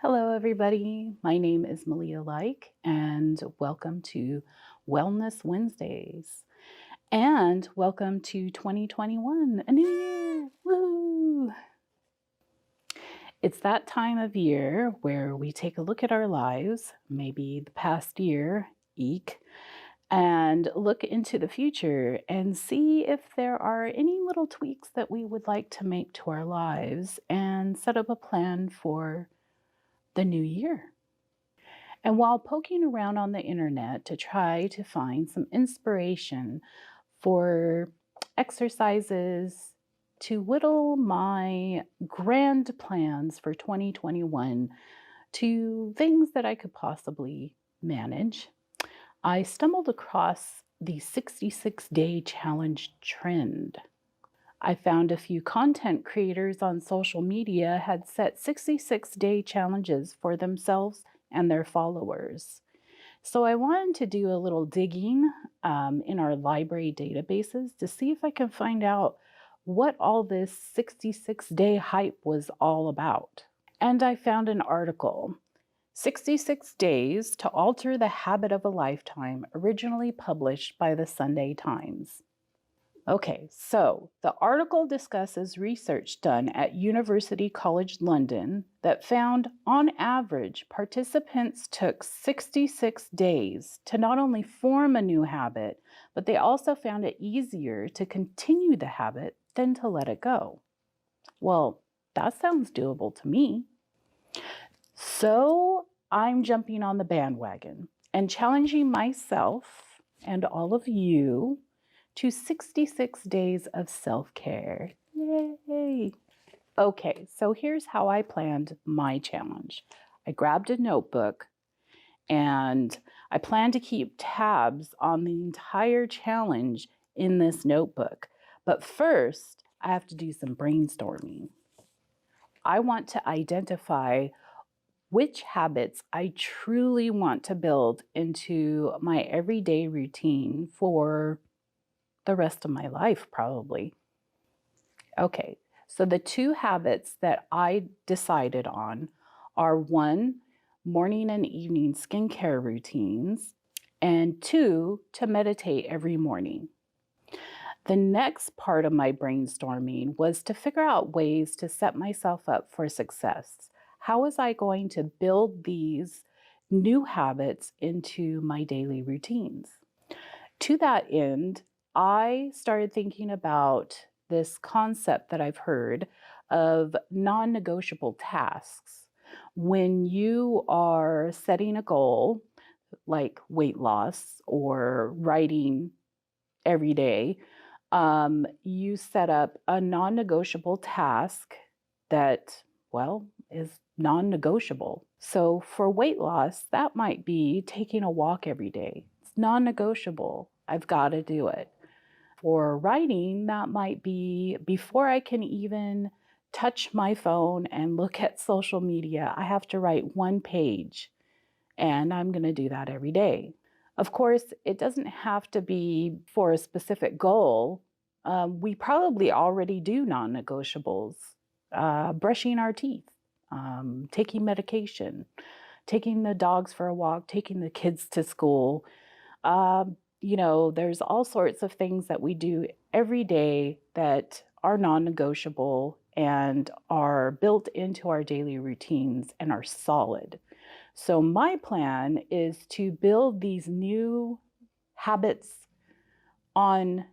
Hello, everybody. My name is Malia and welcome to Wellness Wednesdays. And welcome to 2021, a new year. Woo! It's that time of year where we take a look at our lives, maybe the past year, eek, and look into the future and see if there are any little tweaks that we would like to make to our lives and set up a plan for the new year. And while poking around on the internet to try to find some inspiration for exercises to whittle my grand plans for 2021 to things that I could possibly manage, I stumbled across the 66-day challenge trend. I found a few content creators on social media had set 66-day challenges for themselves and their followers. So I wanted to do a little digging in our library databases to see if I can find out what all this 66-day hype was all about. And I found an article, 66 Days to Alter the Habit of a Lifetime, originally published by the Sunday Times. Okay, so the article discusses research done at University College London that found, on average, participants took 66 days to not only form a new habit, but they also found it easier to continue the habit than to let it go. Well, that sounds doable to me. So I'm jumping on the bandwagon and challenging myself and all of you to 66 days of self-care. Yay! Okay, so here's how I planned my challenge. I grabbed a notebook and I plan to keep tabs on the entire challenge in this notebook. But first, I have to do some brainstorming. I want to identify which habits I truly want to build into my everyday routine for the rest of my life, probably. Okay, so the two habits that I decided on are one, morning and evening skincare routines, and two, to meditate every morning. The next part of my brainstorming was to figure out ways to set myself up for success. How was I going to build these new habits into my daily routines? To that end, I started thinking about this concept that I've heard of non-negotiable tasks. When you are setting a goal, like weight loss or writing every day, you set up a non-negotiable task that, well, is non-negotiable. So for weight loss, that might be taking a walk every day. It's non-negotiable. I've got to do it. For writing, that might be before I can even touch my phone and look at social media, I have to write one page, and I'm going to do that every day. Of course, it doesn't have to be for a specific goal. We probably already do non-negotiables. Brushing our teeth, taking medication, taking the dogs for a walk, taking the kids to school. There's all sorts of things that we do every day that are non-negotiable and are built into our daily routines and are solid. So my plan is to build these new habits on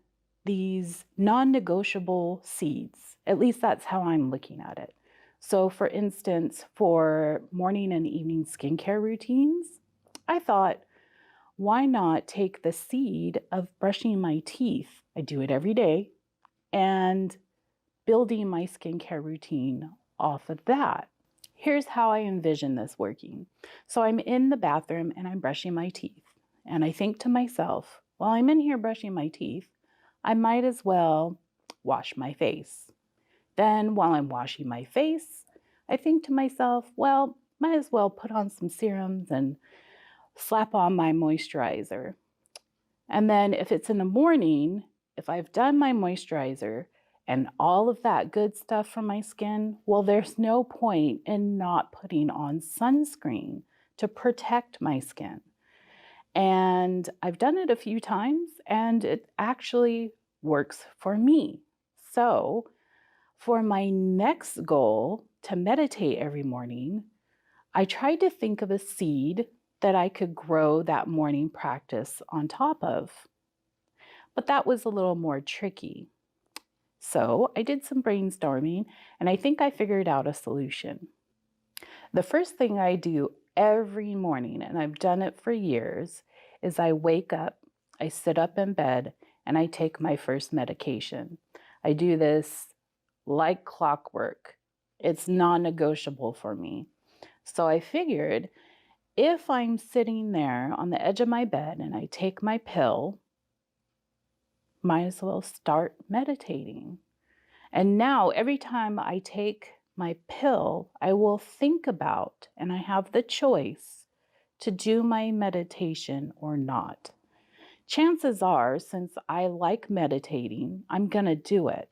these non-negotiable seeds. At least that's how I'm looking at it. So for instance, for morning and evening skincare routines, I thought, why not take the seed of brushing my teeth, I do it every day, and building my skincare routine off of that. Here's how I envision this working. So I'm in the bathroom and I'm brushing my teeth. And I think to myself, while I'm in here brushing my teeth, I might as well wash my face. Then while I'm washing my face, I think to myself, well, might as well put on some serums and slap on my moisturizer. And then if it's in the morning, if I've done my moisturizer and all of that good stuff from my skin, well, there's no point in not putting on sunscreen to protect my skin. And I've done it a few times and it actually works for me. So, for my next goal to meditate every morning, I tried to think of a seed that I could grow that morning practice on top of. But that was a little more tricky. So I did some brainstorming and I think I figured out a solution. The first thing I do every morning, and I've done it for years, is I wake up, I sit up in bed, and I take my first medication. I do this like clockwork. It's non-negotiable for me. So I figured if I'm sitting there on the edge of my bed and I take my pill, might as well start meditating. And now every time I take my pill, I will think about, and I have the choice to do my meditation or not. Chances are, since I like meditating, I'm going to do it.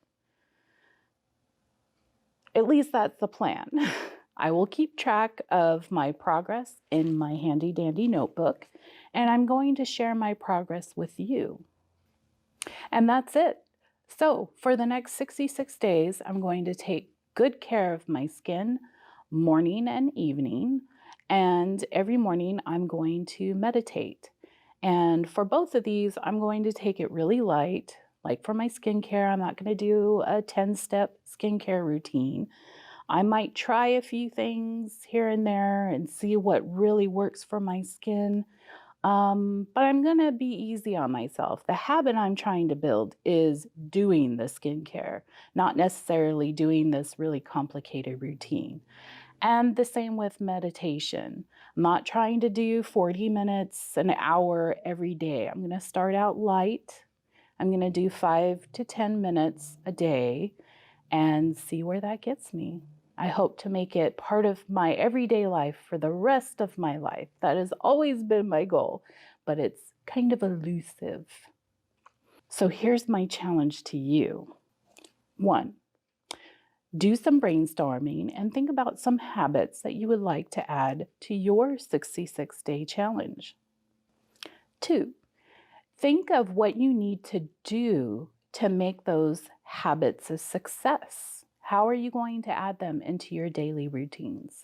At least that's the plan. I will keep track of my progress in my handy dandy notebook, and I'm going to share my progress with you. And that's it. So for the next 66 days, I'm going to take good care of my skin morning and evening. And every morning I'm going to meditate. And for both of these, I'm going to take it really light. Like for my skincare, I'm not going to do a 10-step skincare routine. I might try a few things here and there and see what really works for my skin. But I'm going to be easy on myself. The habit I'm trying to build is doing the skincare, not necessarily doing this really complicated routine. And the same with meditation. I'm not trying to do 40 minutes, an hour every day. I'm going to start out light. I'm going to do 5 to 10 minutes a day and see where that gets me. I hope to make it part of my everyday life for the rest of my life. That has always been my goal, but it's kind of elusive. So here's my challenge to you. 1, do some brainstorming and think about some habits that you would like to add to your 66-day challenge. 2, think of what you need to do to make those habits a success. How are you going to add them into your daily routines?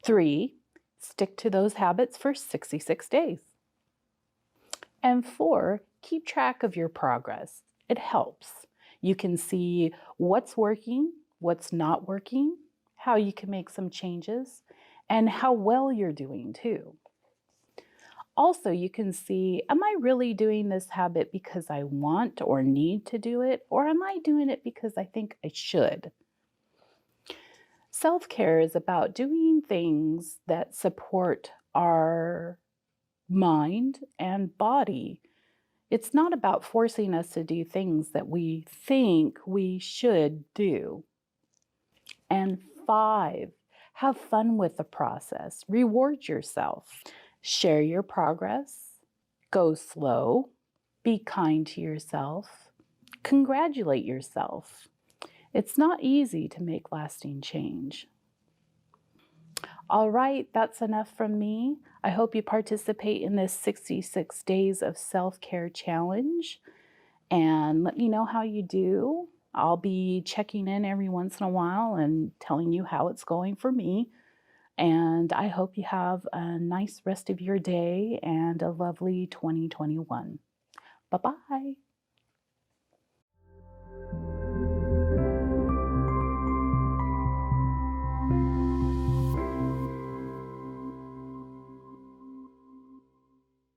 3, stick to those habits for 66 days. And 4, keep track of your progress. It helps. You can see what's working, what's not working, how you can make some changes, and how well you're doing too. Also, you can see, am I really doing this habit because I want or need to do it, or am I doing it because I think I should? Self-care is about doing things that support our mind and body. It's not about forcing us to do things that we think we should do. And 5, have fun with the process. Reward yourself. Share your progress. Go slow. Be kind to yourself. Congratulate yourself. It's not easy to make lasting change. All right, that's enough from me. I hope you participate in this 66 days of self-care challenge and let me know how you do. I'll be checking in every once in a while and telling you how it's going for me. And I hope you have a nice rest of your day and a lovely 2021. Bye-bye.